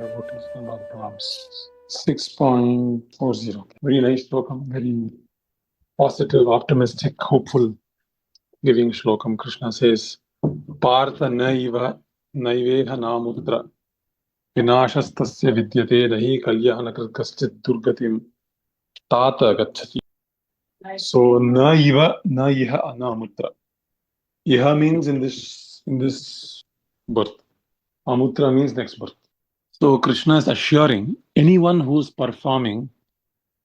devotees and Bhagavāns. 6.40. Very nice slokam, very positive, optimistic, hopeful, giving slokam. Krishna says, pārtha naiveha nāmutra vināśas tasya vidyate nahi kalyāṇa-kṛt kaścid durgatiṁ tāta gacchati. So naiva nāmutra. Iha means in this birth. Amutra means next birth. So Krishna is assuring anyone who's performing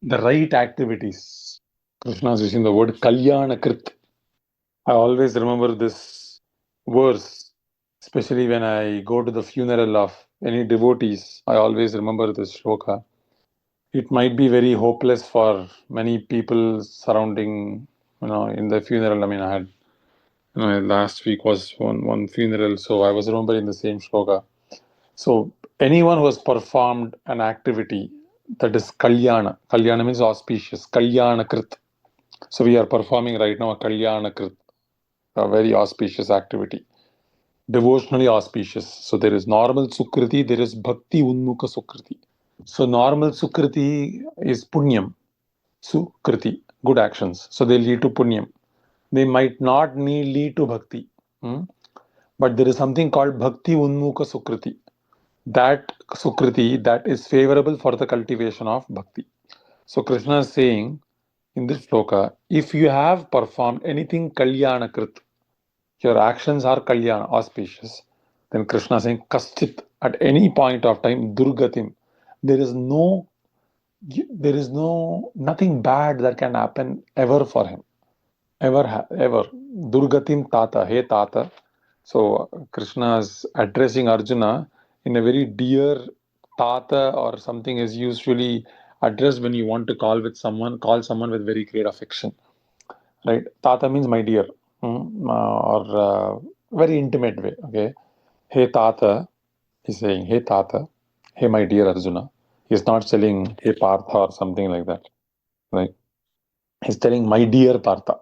the right activities. Krishna is using the word kalyāṇa-kṛt. I always remember this verse, especially when I go to the funeral of any devotees. I always remember this shloka. It might be very hopeless for many people surrounding, in the funeral. I mean, I had, last week was one funeral, so I was remembering the same shloka. So anyone who has performed an activity that is kalyāṇa. Kalyāṇa means auspicious. Kalyāṇa-kṛt. So we are performing right now a kalyāṇa-kṛt, a very auspicious activity. Devotionally auspicious. So there is normal sukriti, there is bhakti unmukha sukriti. So normal sukriti is punyam. Sukriti, good actions. So they lead to punyam. They might not lead to bhakti. But there is something called bhakti unmukha sukriti. That sukriti that is favorable for the cultivation of bhakti. So Krishna is saying in this shloka, if you have performed anything kalyāṇa-kṛt, your actions are kalyāna, auspicious, then Krishna is saying kaścid, at any point of time, durgatiṁ. There is nothing bad that can happen ever for him. Ever. Durgatiṁ tāta, hey tāta. So Krishna is addressing Arjuna in a very dear tāta, or something is usually addressed when you want to call someone with very great affection. Right? Tāta means my dear, or very intimate way. Okay. Hey tāta, he's saying, hey tāta, hey my dear Arjuna. He's not saying hey pārtha or something like that. Right? He's telling my dear Pṛthā.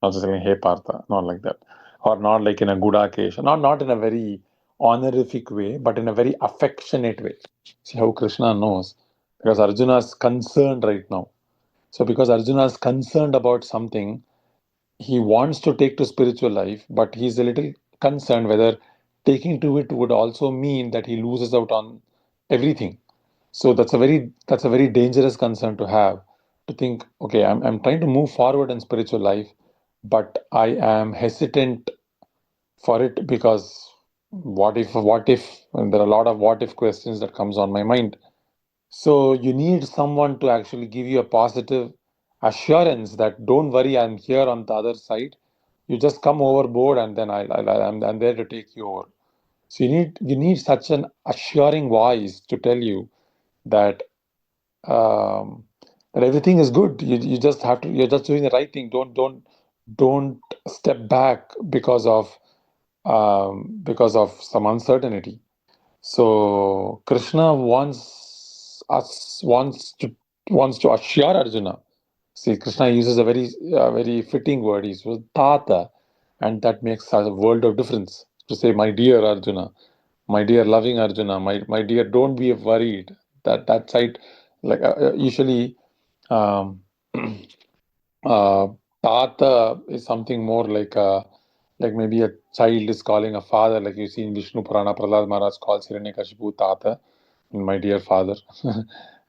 Not just saying hey pārtha, not like that. Or not like in a good occasion, not in a very honorific way, but in a very affectionate way. See how Krishna knows, because Arjuna is concerned right now. So because Arjuna is concerned about something, he wants to take to spiritual life, but he's a little concerned whether taking to it would also mean that he loses out on everything. So that's a very dangerous concern to have, to think, okay, I'm trying to move forward in spiritual life, but I am hesitant for it because what if, and there are a lot of what if questions that comes on my mind. So you need someone to actually give you a positive assurance that don't worry, I'm here on the other side. You just come overboard and then I'm there to take you over. So you need such an assuring voice to tell you that that everything is good. You just have to. You're just doing the right thing. Don't step back because of some uncertainty. So Krishna wants to assure Arjuna. See, Krishna uses a very fitting word. He says tāta, and that makes a world of difference. To say, my dear Arjuna, my dear loving Arjuna, my dear, don't be worried. That side, like usually, tāta is something more like maybe a child is calling a father, like you see in Vishnu Purana, Prahlad Maharaj calls Hiranyakashipu tāta, my dear father.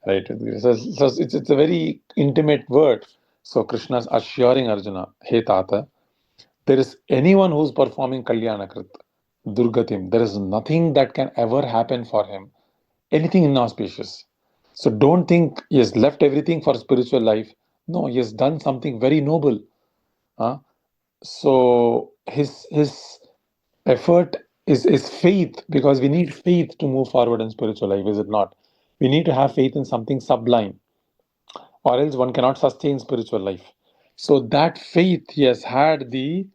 Right? So it's a very intimate word. So Krishna is assuring Arjuna, hey tāta, there is anyone who's performing kalyāṇa-kṛt, durgatiṁ, there is nothing that can ever happen for him, anything inauspicious. So don't think he has left everything for spiritual life. No, he has done something very noble. So his effort is faith, because we need faith to move forward in spiritual life, is it not? We need to have faith in something sublime, or else one cannot sustain spiritual life. So that faith, he has had the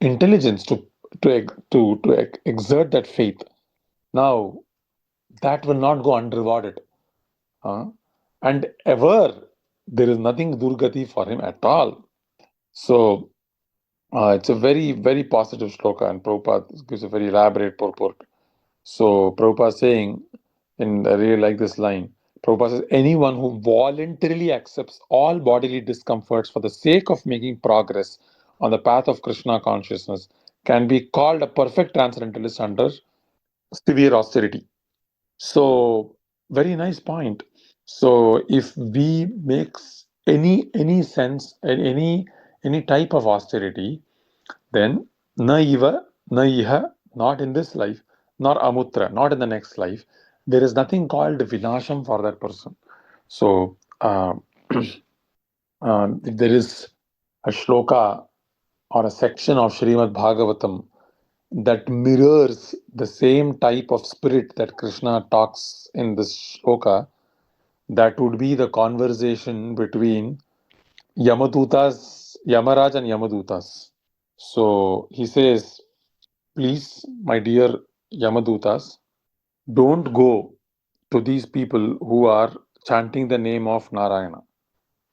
intelligence to exert that faith. Now that will not go unrewarded, and ever there is nothing durgati for him at all. So It's a very, very positive shloka, and Prabhupada gives a very elaborate purport. So Prabhupada is saying, and I really like this line, Prabhupada says, anyone who voluntarily accepts all bodily discomforts for the sake of making progress on the path of Krishna consciousness can be called a perfect transcendentalist under severe austerity. So, very nice point. So, if we make any sense and any type of austerity, then naiva, naiha, not in this life, nor amutra, not in the next life. There is nothing called vinasham for that person. So, if there is a shloka or a section of Srimad Bhagavatam that mirrors the same type of spirit that Krishna talks in this shloka, that would be the conversation between Yamadutas, Yamaraj and Yamadutas. So he says, please, my dear Yamadutas, don't go to these people who are chanting the name of Narayana.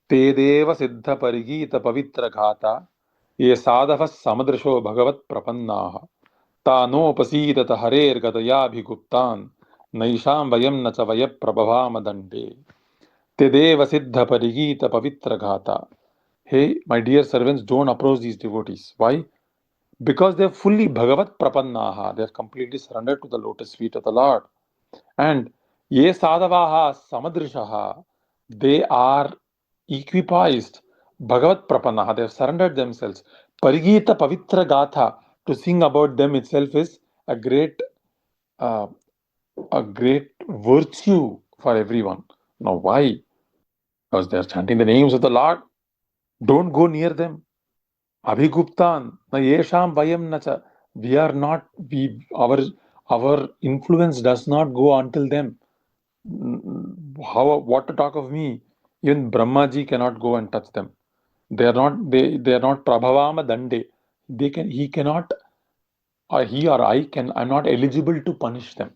Te deva siddha parigita pavitra ghata ye sadhava samadrisho bhagavat prapannaha तानोपसीदत हरेर्गतयाभिगुप्तान् नैषां वयं न च वय प्रभवामदण्डे तेदेव सिद्ध परिगीत पवित्र घाता. Hey, my dear servants, don't approach these devotees. Why? Because they are fully Bhagavat Prapannaha. They are completely surrendered to the lotus feet of the Lord. And ye sadhavaha samadrishaha. They are equipoised. Bhagavat Prapannaha. They have surrendered themselves. Parigita Pavitra Gatha. To sing about them itself is a great uh, virtue for everyone. Now, why? Because they are chanting the names of the Lord. Don't go near them. Abhiguptan, na yesham vayam nacha. We are not, our influence does not go until them. What to talk of me? Even Brahmaji cannot go and touch them. They are not prabhavama dande. He cannot, or he or I'm not eligible to punish them.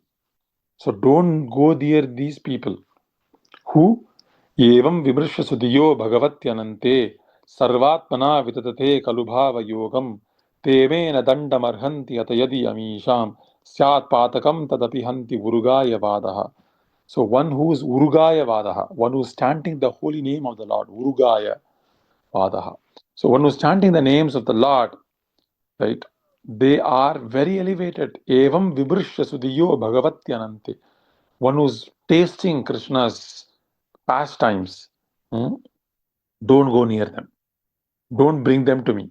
So don't go near these people. Who? Evam vimrishya sudiyo bhagavatyanante sarvatmana vitate kalubhava yogam temena dandamarhanti atayadi amisham syat patakam tadapi hanti urugaya vadaha. So one who is urugaya vadaha, one who is chanting the holy name of the Lord, urugaya vadaha. So one who is chanting the names of the Lord, right? They are very elevated. Evam vimrishya sudiyo bhagavatyanante. One who's tasting Krishna's pastimes, don't go near them. Don't bring them to me.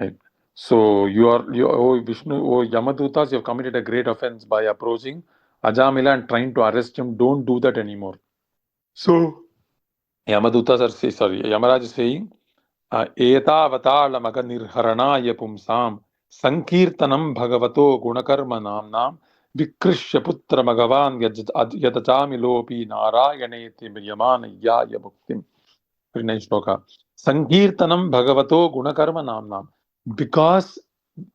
Right? So oh Vishnu, oh Yamadutas, you have committed a great offense by approaching Ajamila and trying to arrest him. Don't do that anymore. So Yamaraj is saying, Etavata maga nirharanaya pumsam sankirtanam bhagavato gunakarma namnam vikrishya putra magavan yadachamilopi narayaneti yamanaya bhuktim. Very nice shloka. Sankirtanam bhagavato gunakarma namnam. Because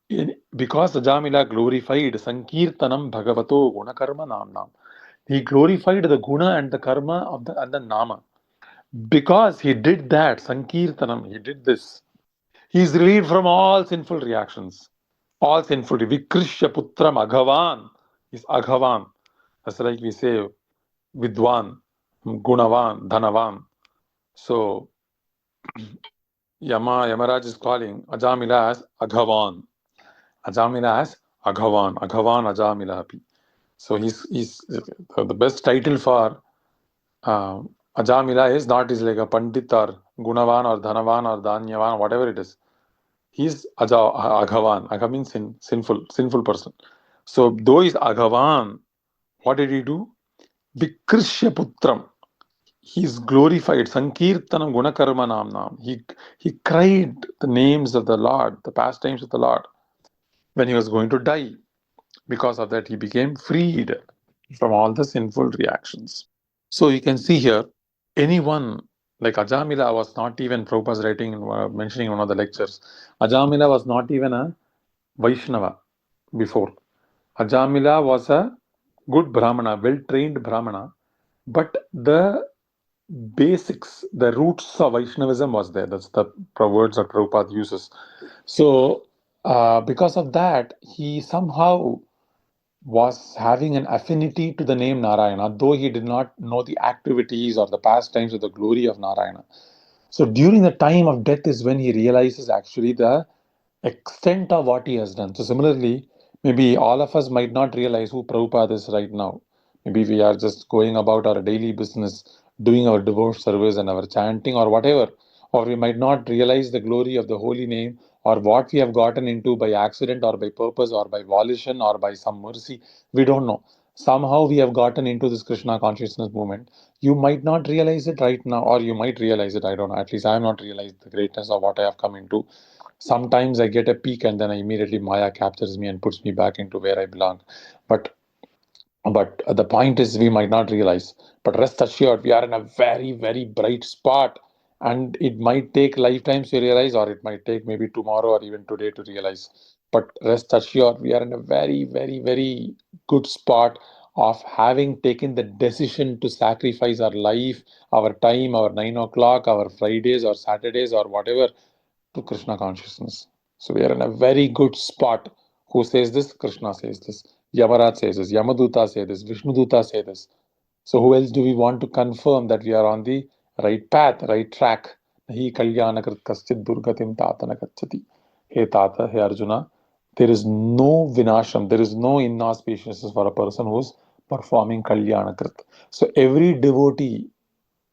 Ajamila glorified Sankirtanam bhagavato gunakarma namnam. He glorified the guna and the karma of the nama. Because he did that, Sankirtanam, he did this. He is relieved from all sinful reactions. All sinful. Vikrishya putram aghavan is aghavan. That's like we say vidwan, gunavan, dhanavan. So Yamaraj is calling Ajamila as Aghavan. Ajamila as Aghavan. Aghavan Ajamila Api. So he's the best title for Ajamila is not is like a Pandit or Gunavan or Dhanavan or Danyavan, whatever it is. He's Aghavan. Agha means sinful person. So though he's Aghavan, what did he do? Vikrishya Putram. He is glorified. Sankirtanam Gunakarma Namnam. He cried the names of the Lord, the pastimes of the Lord, when he was going to die. Because of that, he became freed from all the sinful reactions. So you can see here, anyone like Ajamila was not even, Prabhupada's writing, mentioning in one of the lectures, Ajamila was not even a Vaishnava before. Ajamila was a good Brahmana, well-trained Brahmana, but the basics, the roots of Vaishnavism was there. That's the words that Prabhupada uses. So because of that, he somehow was having an affinity to the name Narayana, though he did not know the activities or the pastimes or the glory of Narayana. So during the time of death is when he realizes actually the extent of what he has done. So similarly, maybe all of us might not realize who Prabhupada is right now. Maybe we are just going about our daily business, doing our divorce service and our chanting or whatever. Or we might not realize the glory of the holy name or what we have gotten into by accident or by purpose or by volition or by some mercy. We don't know. Somehow we have gotten into this Krishna consciousness movement. You might not realize it right now, or you might realize it. I don't know. At least I have not realized the greatness of what I have come into. Sometimes I get a peek and then immediately Maya captures me and puts me back into where I belong. But the point is we might not realize. But rest assured, we are in a very, very bright spot. And it might take lifetimes to realize, or it might take maybe tomorrow or even today to realize. But rest assured, we are in a very, very, very good spot of having taken the decision to sacrifice our life, our time, our 9 o'clock, our Fridays or Saturdays or whatever to Krishna consciousness. So we are in a very good spot. Who says this? Krishna says this. Yamaraj says this. Yamaduta says this. Vishnuduta says this. So who else do we want to confirm that we are on the right path, right track? Hi kalyāṇa-kṛt kaścid durgatiṁ tāta gacchati. Hey Tata, hey Arjuna, there is no vinasham, there is no inauspiciousness for a person who is performing kalyāṇa-kṛt. So every devotee,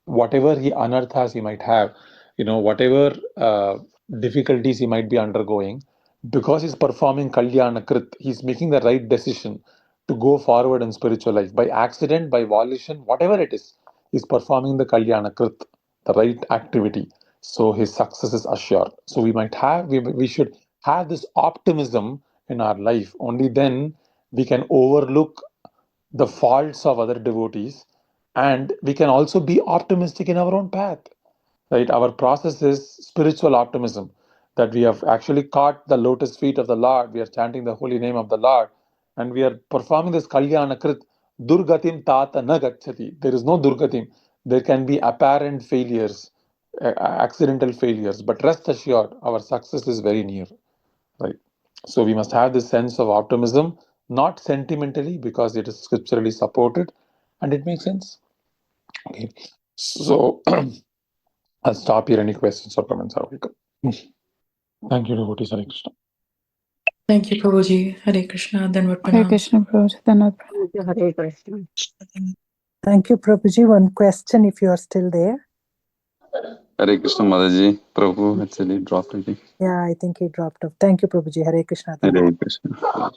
whatever he anarthas he might have, whatever difficulties he might be undergoing, because he's performing kalyāṇa-kṛt, he's making the right decision to go forward in spiritual life. By accident, by volition, whatever it is, he's performing the kalyāṇa-kṛt, the right activity. So his success is assured. So we should have this optimism in our life. Only then we can overlook the faults of other devotees, and we can also be optimistic in our own path. Right? Our process is spiritual optimism, that we have actually caught the lotus feet of the Lord, we are chanting the holy name of the Lord, and we are performing this kalyāṇa-kṛt. Durgatiṁ tāta na gacchati. There is no durgatiṁ. There can be apparent failures, accidental failures, but rest assured, our success is very near. Right? So we must have this sense of optimism, not sentimentally, because it is scripturally supported and it makes sense. Okay. So I'll stop here. Any questions or comments are welcome. Thank you, devotees. Hare Krishna. Thank you, Prabhuji. Hare Krishna. Dhanvat Hare pranam. Krishna, Prabhuji. Dhanavad. Hare Krishna. Thank you, Prabhuji. One question, if you are still there. Hare Krishna, Mataji. Prabhu actually dropped it. Yeah, I think he dropped off. Thank you, Prabhuji. Hare Krishna. Hare Krishna.